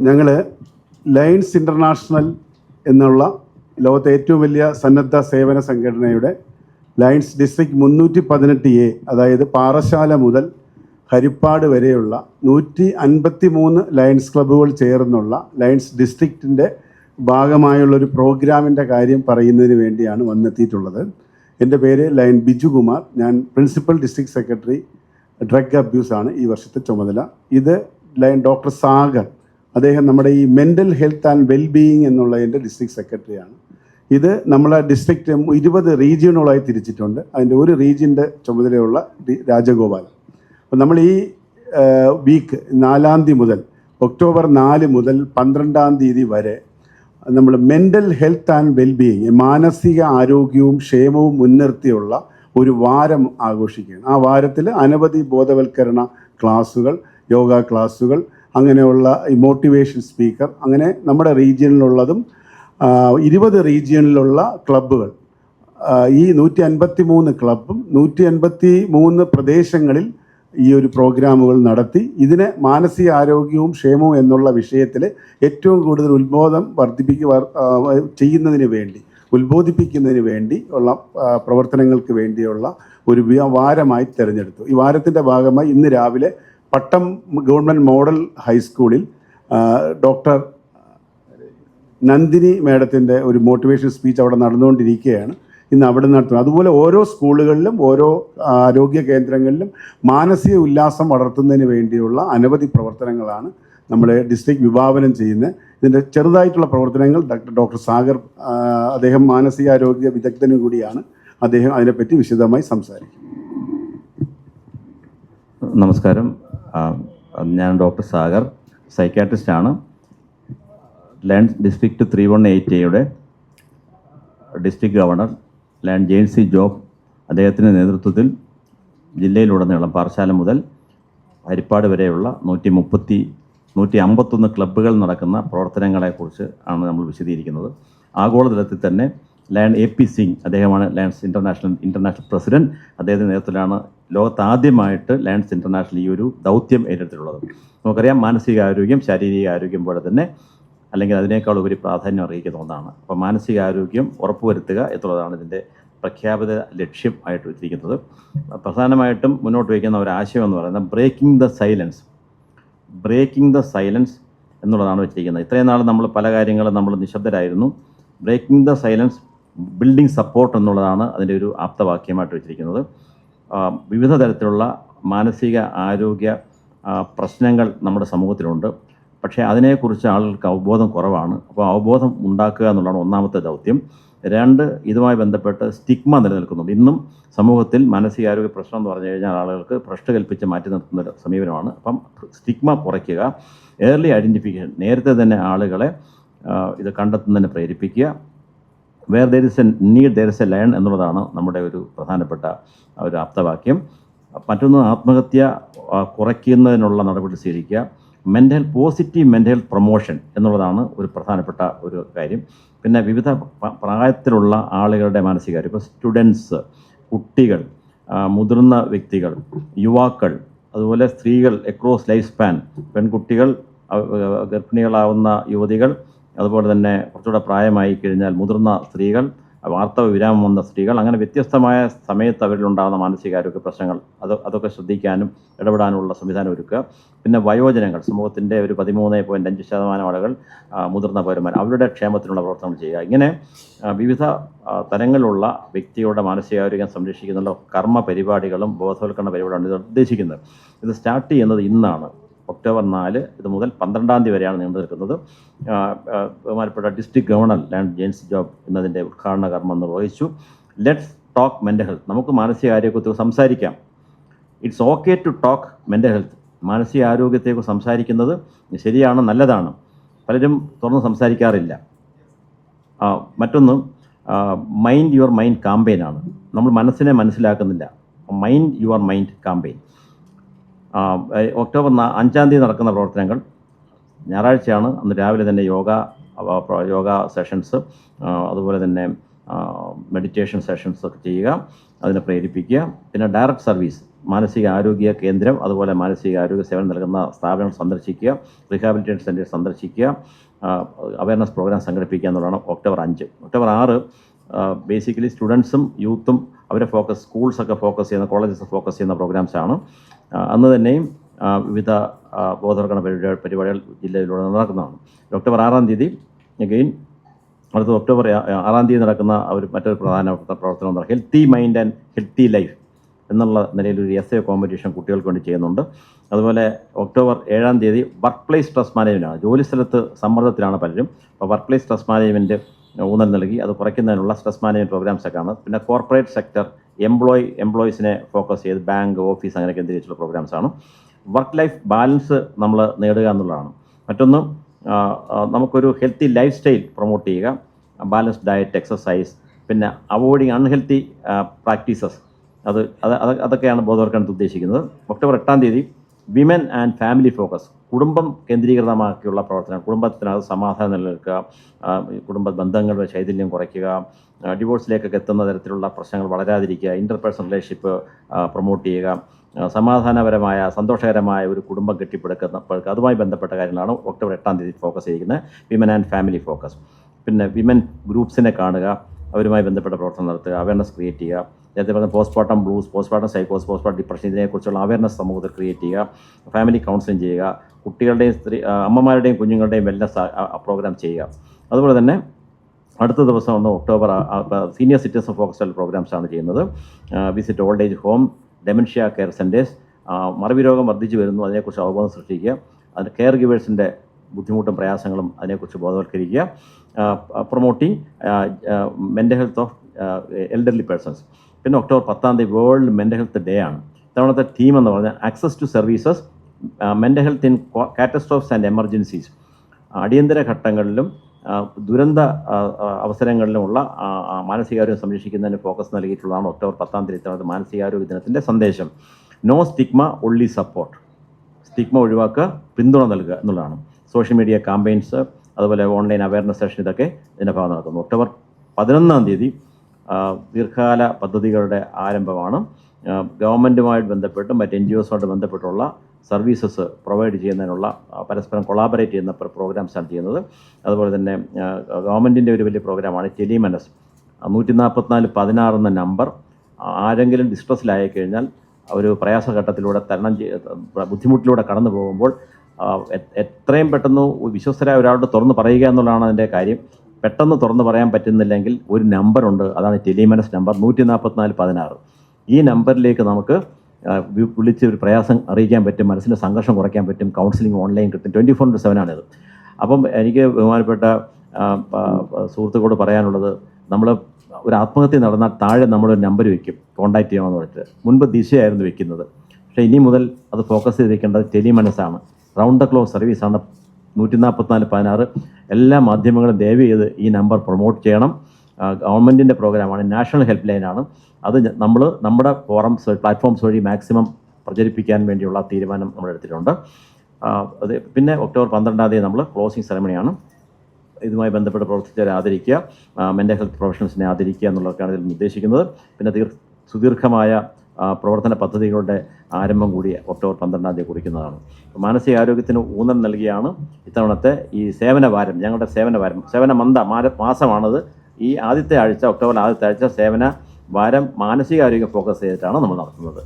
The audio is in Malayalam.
ഞങ്ങൾ ലയൺസ് ഇൻ്റർനാഷണൽ എന്നുള്ള ലോകത്തെ ഏറ്റവും വലിയ സന്നദ്ധ സേവന സംഘടനയുടെ ലയൺസ് ഡിസ്ട്രിക്ട് 318A, അതായത് പാറശാല മുതൽ ഹരിപ്പാട് വരെയുള്ള 153 ലയൺസ് ക്ലബ്ബുകൾ ചേർന്നുള്ള ലയൺസ് ഡിസ്ട്രിക്റ്റിൻ്റെ ഭാഗമായുള്ളൊരു പ്രോഗ്രാമിൻ്റെ കാര്യം പറയുന്നതിന് വേണ്ടിയാണ് വന്നെത്തിയിട്ടുള്ളത്. എൻ്റെ പേര് ലയൺ ബിജുകുമാർ. ഞാൻ principal district secretary drug abuse ആണ് ഈ വർഷത്തെ ചുമതല. ഇത് ലയൺ ഡോക്ടർ സാഗർ, അദ്ദേഹം നമ്മുടെ ഈ മെൻ്റൽ ഹെൽത്ത് ആൻഡ് വെൽബീയിങ് എന്നുള്ളതിൻ്റെ ഡിസ്ട്രിക്ട് സെക്രട്ടറിയാണ്. ഇത് നമ്മളെ ഡിസ്ട്രിക്റ്റ് 20 റീജിയനുകളായി തിരിച്ചിട്ടുണ്ട്. അതിൻ്റെ ഒരു റീജിയൻ്റെ ചുമതലയുള്ള രാജഗോപാലൻ. അപ്പോൾ നമ്മൾ ഈ വീക്ക് 4-ാം തീയതി മുതൽ ഒക്ടോബർ 4 മുതൽ 12-ാം തീയതി വരെ നമ്മൾ മെൻ്റൽ ഹെൽത്ത് ആൻഡ് വെൽബീയിങ്, മാനസിക ആരോഗ്യവും ക്ഷേമവും മുൻനിർത്തിയുള്ള ഒരു വാരം ആഘോഷിക്കുകയാണ്. ആ വാരത്തിൽ അനവധി ബോധവൽക്കരണ ക്ലാസ്സുകൾ, യോഗ ക്ലാസ്സുകൾ, അങ്ങനെയുള്ള മോട്ടിവേഷൻ സ്പീക്കർ, അങ്ങനെ നമ്മുടെ റീജിയനിലുള്ളതും 20 റീജിയനിലുള്ള ക്ലബ്ബുകൾ, ഈ 153 ക്ലബ്ബും 183 പ്രദേശങ്ങളിൽ ഈ ഒരു പ്രോഗ്രാമുകൾ നടത്തി ഇതിനെ മാനസിക ആരോഗ്യവും ക്ഷേമവും എന്നുള്ള വിഷയത്തിൽ ഏറ്റവും കൂടുതൽ ഉത്ബോധിപ്പിക്കുന്നതിന് വേണ്ടി ഉള്ള പ്രവർത്തനങ്ങൾക്ക് വേണ്ടിയുള്ള ഒരു വാരമായി തിരഞ്ഞെടുത്തു. ഈ വാരത്തിൻ്റെ ഭാഗമായി ഇന്ന് രാവിലെ പട്ടം ഗവൺമെൻറ് മോഡൽ ഹൈസ്കൂളിൽ ഡോക്ടർ നന്ദിനി മേഡത്തിൻ്റെ ഒരു മോട്ടിവേഷൻ സ്പീച്ച് അവിടെ നടന്നുകൊണ്ടിരിക്കുകയാണ്. ഇന്ന് അവിടെ നടത്തുന്നത്. അതുപോലെ ഓരോ സ്കൂളുകളിലും ഓരോ ആരോഗ്യ കേന്ദ്രങ്ങളിലും മാനസിക ഉല്ലാസം വളർത്തുന്നതിന് വേണ്ടിയുള്ള അനവധി പ്രവർത്തനങ്ങളാണ് നമ്മുടെ ഡിസ്ട്രിക്ട് വിഭാവനം ചെയ്യുന്നത്. ഇതിൻ്റെ ചെറുതായിട്ടുള്ള പ്രവർത്തനങ്ങൾ ഡോക്ടർ സാഗർ, അദ്ദേഹം മാനസികാരോഗ്യ വിദഗ്ധനും കൂടിയാണ്, അദ്ദേഹം അതിനെപ്പറ്റി വിശദമായി സംസാരിക്കും. നമസ്കാരം, ഞാൻ ഡോക്ടർ സാഗർ, സൈക്കാട്രിസ്റ്റാണ്. Lions district 318A district governor lion Jaincy Job അദ്ദേഹത്തിൻ്റെ നേതൃത്വത്തിൽ ജില്ലയിലുടനീളം പാറശാല മുതൽ ഹരിപ്പാട് വരെയുള്ള 151 ക്ലബ്ബുകൾ നടക്കുന്ന പ്രവർത്തനങ്ങളെക്കുറിച്ച് ആണ് നമ്മൾ വിശദീകരിക്കുന്നത്. ആഗോളതലത്തിൽ തന്നെ ലയൺ AP സിംഗ്, അദ്ദേഹമാണ് ലയൺസ് ഇൻ്റർനാഷണൽ പ്രസിഡൻറ്റ്. അദ്ദേഹത്തിൻ്റെ നേതൃത്വത്തിലാണ് ലോകത്താദ്യമായിട്ട് ലയൺസ് ഇൻ്റർനാഷണൽ ഈ ഒരു ദൗത്യം ഏറ്റെടുത്തിട്ടുള്ളത്. നമുക്കറിയാം, മാനസികാരോഗ്യം ശാരീരിക ആരോഗ്യം പോലെ തന്നെ, അല്ലെങ്കിൽ അതിനേക്കാൾ ഉപരി പ്രാധാന്യം അറിയിക്കുന്ന ഒന്നാണ്. അപ്പോൾ മാനസികാരോഗ്യം ഉറപ്പുവരുത്തുക എന്നുള്ളതാണ് ഇതിൻ്റെ പ്രഖ്യാപിത ലക്ഷ്യം ആയിട്ട് വെച്ചിരിക്കുന്നത്. പ്രധാനമായിട്ടും മുന്നോട്ട് വയ്ക്കുന്ന ഒരു ആശയം എന്ന് പറയുന്നത് ബ്രേക്കിംഗ് ദ സൈലൻസ് എന്നുള്ളതാണ് വെച്ചിരിക്കുന്നത്. ഇത്രയും നാൾ നമ്മൾ പല കാര്യങ്ങളും നമ്മൾ നിശബ്ദരായിരുന്നു. Breaking the silence, building support എന്നുള്ളതാണ് അതിൻ്റെ ഒരു ആപ്തവാക്യമായിട്ട് വെച്ചിരിക്കുന്നത്. വിവിധ തരത്തിലുള്ള മാനസിക ആരോഗ്യ പ്രശ്നങ്ങൾ നമ്മുടെ സമൂഹത്തിലുണ്ട്. പക്ഷേ അതിനെക്കുറിച്ച് ആളുകൾക്ക് അവബോധം കുറവാണ്. അപ്പോൾ അവബോധം ഉണ്ടാക്കുക എന്നുള്ളതാണ് ഒന്നാമത്തെ ദൗത്യം. 2, ഇതുമായി ബന്ധപ്പെട്ട് സ്റ്റിഗ്മ നിലനിൽക്കുന്നുണ്ട്. ഇന്നും സമൂഹത്തിൽ മാനസികാരോഗ്യ പ്രശ്നം എന്ന് പറഞ്ഞു കഴിഞ്ഞാൽ ആളുകൾക്ക് ഭ്രഷ്ട് കൽപ്പിച്ച് മാറ്റി നിർത്തുന്ന ഒരു സമീപനമാണ്. അപ്പം സ്റ്റിഗ്മ കുറയ്ക്കുക, ഏർലി ഐഡൻറ്റിഫിക്കേഷൻ, നേരത്തെ തന്നെ ആളുകളെ ഇത് കണ്ടെത്തുന്നതിന് പ്രേരിപ്പിക്കുക. Where there is a need there is a lion എന്നുള്ളതാണ് നമ്മുടെ ഒരു പ്രധാനപ്പെട്ട ഒരു ആപ്തവാക്യം. മറ്റൊന്ന്, ആത്മഹത്യ കുറയ്ക്കുന്നതിനുള്ള നടപടി സ്വീകരിക്കുക. പോസിറ്റീവ് മെൻ്റൽ ഹെൽത്ത് പ്രൊമോഷൻ എന്നുള്ളതാണ് ഒരു പ്രധാനപ്പെട്ട ഒരു കാര്യം. പിന്നെ വിവിധ പ്രായത്തിലുള്ള ആളുകളുടെ മാനസികാരോഗ്യം, ഇപ്പോൾ സ്റ്റുഡൻസ്, കുട്ടികൾ, മുതിർന്ന വ്യക്തികൾ, യുവാക്കൾ, അതുപോലെ സ്ത്രീകൾ, എക്രോസ് ലൈഫ് സ്പാൻ, പെൺകുട്ടികൾ, ഗർഭിണികളാവുന്ന യുവതികൾ, അതുപോലെ തന്നെ കുറച്ചുകൂടെ പ്രായമായി കഴിഞ്ഞാൽ മുതിർന്ന സ്ത്രീകൾ, വാർത്തവ വിരാമം വന്ന സ്ത്രീകൾ, അങ്ങനെ വ്യത്യസ്തമായ സമയത്ത് അവരിലുണ്ടാകുന്ന മാനസികാരോഗ്യ പ്രശ്നങ്ങൾ അതൊക്കെ ശ്രദ്ധിക്കാനും ഇടപെടാനുള്ള സംവിധാനം ഒരുക്കുക. പിന്നെ വയോജനങ്ങൾ, സമൂഹത്തിൻ്റെ ഒരു 13.5% ആളുകൾ മുതിർന്ന പൗരന്മാർ, അവരുടെ ക്ഷേമത്തിനുള്ള പ്രവർത്തനം ചെയ്യുക. ഇങ്ങനെ വിവിധ തരങ്ങളിലുള്ള വ്യക്തികളുടെ മാനസികാരോഗ്യം സംരക്ഷിക്കുന്ന കർമ്മ പരിപാടികളും ബോധവൽക്കരണ പരിപാടികളും ഇത് ഉദ്ദേശിക്കുന്നത്. ഇത് സ്റ്റാർട്ട് ചെയ്യുന്നത് ഇന്നാണ്, ഒക്ടോബർ 4 ഇത് മുതൽ 12-ാം തീയതി വരെയാണ് നീണ്ടു നിൽക്കുന്നത്. ബഹുമാനപ്പെട്ട district governor lion Jaincy job എന്നതിൻ്റെ ഉദ്ഘാടന കർമ്മം നിർവഹിച്ചു. ലെറ്റ്സ് ടോക്ക് മെൻ്റൽ ഹെൽത്ത്, നമുക്ക് മാനസികാരോഗ്യത്തെക്കുറിച്ച് സംസാരിക്കാം. It's okay to talk mental health, മാനസികാരോഗ്യത്തെക്കുറിച്ച് സംസാരിക്കുന്നത് ശരിയാണ്, നല്ലതാണ്. പലരും തുറന്ന് സംസാരിക്കാറില്ല. മറ്റൊന്ന്, മൈൻഡ് യുവർ മൈൻഡ് കാമ്പയിനാണ്. നമ്മൾ മനസ്സിനെ മനസ്സിലാക്കുന്നില്ല. Mind your mind campaign. October 5-ാം തീയതി നടക്കുന്ന പ്രവർത്തനങ്ങൾ ഞായറാഴ്ചയാണ്. അന്ന് രാവിലെ തന്നെ യോഗ സെഷൻസ്, അതുപോലെ തന്നെ മെഡിറ്റേഷൻ സെഷൻസ് ഒക്കെ ചെയ്യുക, അതിനെ പ്രേരിപ്പിക്കുക. പിന്നെ ഡയറക്റ്റ് സർവീസ്, മാനസിക ആരോഗ്യ കേന്ദ്രം അതുപോലെ മാനസിക ആരോഗ്യ സേവനം നൽകുന്ന സ്ഥാപനങ്ങൾ സന്ദർശിക്കുക, റീഹാബിലിറ്റേഷൻ സെൻറ്റർ സന്ദർശിക്കുക, അവയർനെസ് പ്രോഗ്രാം സംഘടിപ്പിക്കുക എന്നുള്ളതാണ് ഒക്ടോബർ 5. ഒക്ടോബർ 6 ബേസിക്കലി സ്റ്റുഡൻസും യൂത്തും അവരെ സ്കൂൾസൊക്കെ ഫോക്കസ് ചെയ്യുന്ന, കോളേജസ് ഫോക്കസ് ചെയ്യുന്ന പ്രോഗ്രാംസാണ്. അന്ന് തന്നെയും വിവിധ ബോധവൽക്കരണ പരിപാടികൾ ജില്ലയിലൂടെ നടക്കുന്നതാണ്. ഒക്ടോബർ 6 അഗെയിൻ അടുത്ത ഒക്ടോബർ 6 നടക്കുന്ന മറ്റൊരു പ്രധാന പ്രവർത്തനം healthy mind and healthy life എന്നുള്ള നിലയിൽ ഒരു എസ്സേ കോമ്പറ്റീഷൻ കുട്ടികൾക്ക് വേണ്ടി ചെയ്യുന്നുണ്ട്. അതുപോലെ ഒക്ടോബർ 7 വർക്ക് പ്ലേസ് സ്ട്രെസ് മാനേജ്മെൻറ്റാണ്. ജോലി സ്ഥലത്ത് സമ്മർദ്ദത്തിലാണ് പലരും. അപ്പോൾ വർക്ക് പ്ലേസ് സ്ട്രെസ് മാനേജ്മെൻറ്റ് ഊന്നൽ നൽകി അത് കുറയ്ക്കുന്നതിനുള്ള സ്ട്രെസ് മാനേജ്മെൻറ്റ് പ്രോഗ്രാംസൊക്കെയാണ്. പിന്നെ കോർപ്പറേറ്റ് സെക്ടർ എംപ്ലോയീസിനെ ഫോക്കസ് ചെയ്ത് ബാങ്ക്, ഓഫീസ് അങ്ങനെ കേന്ദ്രീകരിച്ചുള്ള പ്രോഗ്രാംസാണ്. വർക്ക് ലൈഫ് ബാലൻസ് നമ്മൾ നേടുക എന്നുള്ളതാണ്. മറ്റൊന്ന് നമുക്കൊരു ഹെൽത്തി ലൈഫ് സ്റ്റൈൽ പ്രൊമോട്ട് ചെയ്യുക, ബാലൻസ്ഡ് ഡയറ്റ്, എക്സസൈസ്, പിന്നെ അവോയ്ഡിങ് അൺഹെൽത്തി പ്രാക്ടീസസ്, അതൊക്കെയാണ് ബോധവൽക്കരണത്തിൽ ഉദ്ദേശിക്കുന്നത്. October 8 women and family focus, കുടുംബം കേന്ദ്രീകൃതമാക്കിയുള്ള പ്രവർത്തനം, കുടുംബത്തിനകത്ത് സമാധാനം നിലനിൽക്കുക, കുടുംബ ബന്ധങ്ങളുടെ ശൈഥില്യം കുറയ്ക്കുക, ഡിവോഴ്സിലേക്കൊക്കെ എത്തുന്ന തരത്തിലുള്ള പ്രശ്നങ്ങൾ വളരാതിരിക്കുക, ഇൻ്റർപേഴ്സണൽ റിലേഷൻഷിപ്പ് പ്രൊമോട്ട് ചെയ്യുക, സമാധാനപരമായ സന്തോഷകരമായ ഒരു കുടുംബം കെട്ടിപ്പടുക്കുക, അതുമായി ബന്ധപ്പെട്ട കാര്യങ്ങളാണ് ഒക്ടോബർ 8 ഫോക്കസ് ചെയ്തിരിക്കുന്നത്. Women and family focus. പിന്നെ വിമൻ ഗ്രൂപ്പ്സിനെ കാണുക, അവരുമായി ബന്ധപ്പെട്ട പ്രവർത്തനം നടത്തുക, അവയർനെസ് ക്രിയേറ്റ് ചെയ്യുക. നേരത്തെ പറഞ്ഞ പോസ്റ്റ്മോർട്ടം ബ്ലൂസ്, പോസ്റ്റ്മോർട്ടം സൈക്കോസ്, പോസ്റ്റ്മോർട്ടം ഡിപ്രഷൻ, ഇതിനെക്കുറിച്ചുള്ള അവയർനെസ് സമൂഹത്തിൽ ക്രിയേറ്റ് ചെയ്യുക. ഫാമിലി കൗൺസിലിംഗ് ചെയ്യുക, കുട്ടികളുടെയും അമ്മമാരുടെയും കുഞ്ഞുങ്ങളുടെയും വെൽനസ് പ്രോഗ്രാം ചെയ്യുക. അതുപോലെ തന്നെ അടുത്ത ദിവസം ഒന്ന് ഒക്ടോബർ സീനിയർ സിറ്റിസൺ ഫോക്കസ്ഡ് പ്രോഗ്രാംസാണ് ചെയ്യുന്നത്. Visit old age home, dementia care centres, മറവി രോഗം വർദ്ധിച്ചു വരുന്നു, അതിനെക്കുറിച്ച് അവബോധം സൃഷ്ടിക്കുക. അതിന് കെയർ ഗിവേഴ്സിൻ്റെ ബുദ്ധിമുട്ടും പ്രയാസങ്ങളും അതിനെക്കുറിച്ച് ബോധവൽക്കരിക്കുക. Promoting mental health of elderly persons. പിന്നെ October 10 world mental health day ആണ്. ഇത്തവണത്തെ തീം എന്ന് പറഞ്ഞാൽ access to services, mental health in catastrophes and emergencies. അടിയന്തര ഘട്ടങ്ങളിലും ദുരന്ത അവസരങ്ങളിലുമുള്ള മാനസികാരോഗ്യം സംരക്ഷിക്കുന്നതിന് ഫോക്കസ് നൽകിയിട്ടുള്ളതാണ് ഒക്ടോബർ 10 ഇത്തവണത്തെ മാനസികാരോഗ്യ ദിനത്തിൻ്റെ സന്ദേശം. No stigma, only support. Stigma ഒഴിവാക്കുക, പിന്തുണ നൽകുക എന്നുള്ളതാണ്. സോഷ്യൽ മീഡിയ ക്യാമ്പയിൻസ്, അതുപോലെ ഓൺലൈൻ അവയർനെസ് സെഷൻ, ഇതൊക്കെ ഇതിൻ്റെ ഭാഗം നടക്കുന്നു. ഒക്ടോബർ 11 ദീർഘകാല പദ്ധതികളുടെ ആരംഭമാണ്. ഗവൺമെൻറ്റുമായിട്ട് ബന്ധപ്പെട്ടും മറ്റ് NGOസുമായിട്ട് ബന്ധപ്പെട്ടുള്ള സർവീസസ് പ്രൊവൈഡ് ചെയ്യുന്നതിനുള്ള പരസ്പരം കൊളാബറേറ്റ് ചെയ്യുന്ന പ്രോഗ്രാംസാണ് ചെയ്യുന്നത്. അതുപോലെ തന്നെ ഗവൺമെൻറ്റിൻ്റെ ഒരു വലിയ പ്രോഗ്രാമാണ് ടെലിമെനസ്. 14416 എന്ന നമ്പർ. ആരെങ്കിലും ഡിസ്ട്രസ്സിലായി കഴിഞ്ഞാൽ ഒരു പ്രയാസഘട്ടത്തിലൂടെ ബുദ്ധിമുട്ടിലൂടെ കടന്നു പോകുമ്പോൾ എത്രയും പെട്ടെന്ന് വിശ്വസ്തരായ ഒരാളോട് തുറന്ന് പറയുക എന്നുള്ളതാണ് അതിൻ്റെ കാര്യം. പെട്ടെന്ന് തുറന്ന് പറയാൻ പറ്റുന്നില്ലെങ്കിൽ ഒരു നമ്പറുണ്ട്, അതാണ് ടെലിമെനസ് നമ്പർ 14416. ഈ നമ്പറിലേക്ക് നമുക്ക് വിളിച്ച് ഒരു പ്രയാസം അറിയിക്കാൻ പറ്റും, മനസ്സിൻ്റെ സംഘർഷം കുറയ്ക്കാൻ പറ്റും. കൗൺസിലിംഗ് ഓൺലൈൻ കിട്ടും. 24/7 അപ്പം എനിക്ക് ബഹുമാനപ്പെട്ട സുഹൃത്തുക്കളോട് പറയാനുള്ളത്, നമ്മൾ ഒരു ആത്മഹത്യ നടന്നാൽ താഴെ നമ്മളൊരു നമ്പർ വയ്ക്കും, കോൺടാക്റ്റ് ചെയ്യണമെന്ന് പറഞ്ഞിട്ട്. മുൻപ് ദിശയായിരുന്നു വെക്കുന്നത്, പക്ഷേ ഇനി മുതൽ അത് ഫോക്കസ് ചെയ്തിരിക്കേണ്ടത് ടെലിമെനസാണ്. റൗണ്ട് ദ ക്ലോക്ക് സർവീസാണ് 14416. എല്ലാ മാധ്യമങ്ങളും ദയവ് ചെയ്ത് ഈ നമ്പർ പ്രൊമോട്ട് ചെയ്യണം. ഗവൺമെൻറ്റിൻ്റെ പ്രോഗ്രാമാണ്, നാഷണൽ ഹെൽപ്പ് ലൈനാണ്. അത് നമ്മൾ നമ്മുടെ പ്ലാറ്റ്ഫോംസ് വഴി മാക്സിമം പ്രചരിപ്പിക്കാൻ വേണ്ടിയുള്ള തീരുമാനം നമ്മൾ എടുത്തിട്ടുണ്ട്. അത് പിന്നെ ഒക്ടോബർ 12 നമ്മൾ ക്ലോസിംഗ് സെറമണിയാണ്. ഇതുമായി ബന്ധപ്പെട്ട് പ്രവർത്തിച്ചവരെ ആദരിക്കുക, മെൻ്റൽ ഹെൽത്ത് പ്രൊഫഷണൽസിനെ ആദരിക്കുക എന്നുള്ളതൊക്കെയാണ് ഇതിൽ ഉദ്ദേശിക്കുന്നത്. പിന്നെ സുദീർഘമായ പ്രവർത്തന പദ്ധതികളുടെ ആരംഭം കൂടി ഒക്ടോബർ 12 കുറിക്കുന്നതാണ്. മാനസികാരോഗ്യത്തിന് ഊന്നൽ നൽകിയാണ് ഇത്തവണത്തെ ഈ സേവനവാരം, ഞങ്ങളുടെ സേവന മാസമാണത്. ഈ ആദ്യത്തെ ആഴ്ച, ഒക്ടോബർ ആദ്യത്തെ ആഴ്ച സേവന വാരം മാനസികാരോഗ്യം ഫോക്കസ് ചെയ്തിട്ടാണ് നമ്മൾ നടത്തുന്നത്.